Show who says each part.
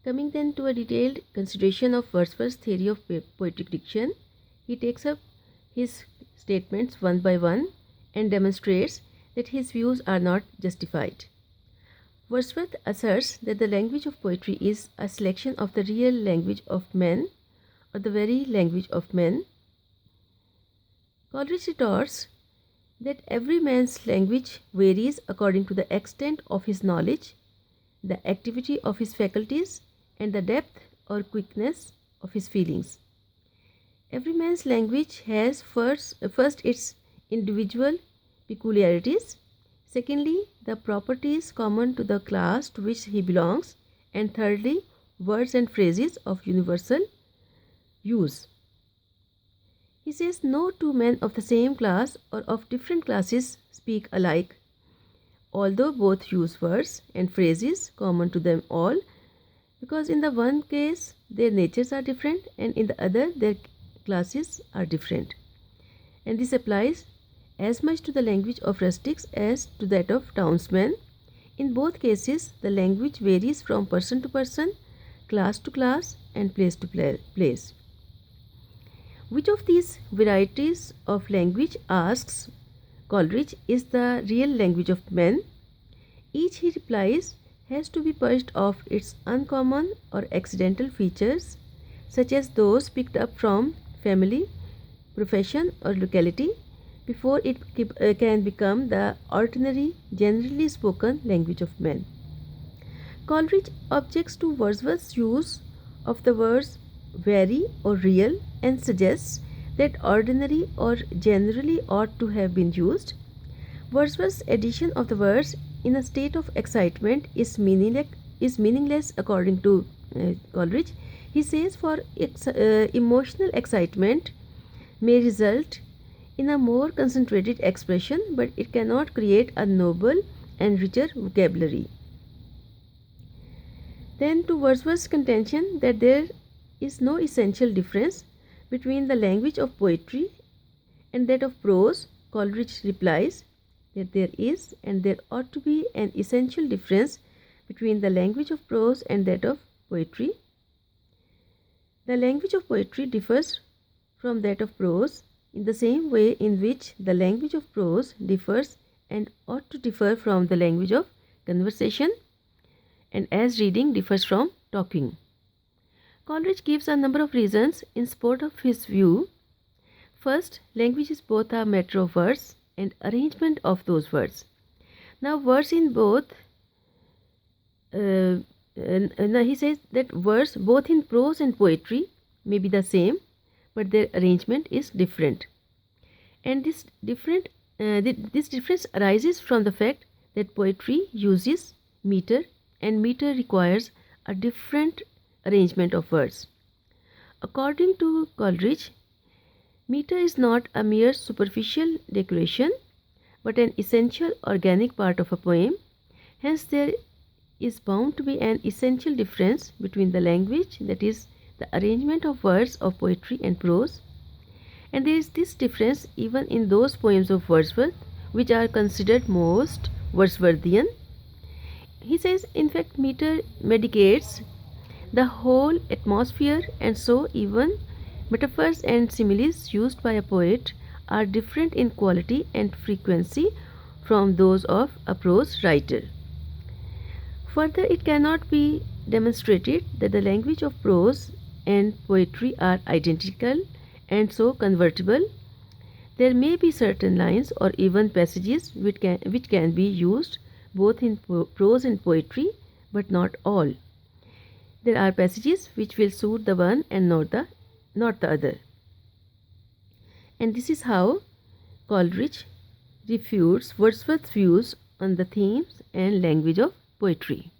Speaker 1: Coming then to a detailed consideration of Wordsworth's theory of poetic diction, he takes up his statements one by one and demonstrates that his views are not justified. Wordsworth asserts that the language of poetry is a selection of the real language of men, or the very language of men. Coleridge retorts that every man's language varies according to the extent of his knowledge, the activity of his faculties, and the depth or quickness of his feelings. Every man's language has first its individual peculiarities, secondly, the properties common to the class to which he belongs, and thirdly, words and phrases of universal use. He says no two men of the same class or of different classes speak alike, although both use words and phrases common to them all, because in the one case their natures are different and in the other their classes are different. And this applies as much to the language of rustics as to that of townsmen. In both cases, the language varies from person to person, class to class, and place to place. Which of these varieties of language, asks Coleridge, is the real language of men? Each, he replies, has to be purged of its uncommon or accidental features, such as those picked up from family, profession, or locality, before it can become the ordinary, generally spoken language of men. Coleridge objects to Wordsworth's use of the words very or real and suggests that ordinary or generally ought to have been used. Wordsworth's addition of the words in a state of excitement is meaningless according to Coleridge. He says for emotional excitement may result in a more concentrated expression, but it cannot create a noble and richer vocabulary. Then to Wordsworth's contention that there is no essential difference between the language of poetry and that of prose, Coleridge replies that there is and there ought to be an essential difference between the language of prose and that of poetry. The language of poetry differs from that of prose in the same way in which the language of prose differs and ought to differ from the language of conversation, and as reading differs from talking. Coleridge gives a number of reasons in support of his view. First, language is both a matter of words and arrangement of those words. Now, words in both, now he says that words both in prose and poetry may be the same, but their arrangement is different. And this difference arises from the fact that poetry uses meter, and meter requires a different arrangement of words. According to Coleridge, meter is not a mere superficial decoration, but an essential organic part of a poem. Hence, there is bound to be an essential difference between the language, that is, the arrangement of words of poetry and prose. And there is this difference even in those poems of Wordsworth which are considered most Wordsworthian. He says, in fact, meter medicates the whole atmosphere, and so even metaphors and similes used by a poet are different in quality and frequency from those of a prose writer. Further, it cannot be demonstrated that the language of prose and poetry are identical and so convertible. There may be certain lines or even passages which can be used both in prose and poetry, but not all. There are passages which will suit the one and not the other. And this is how Coleridge refutes Wordsworth's views on the themes and language of poetry.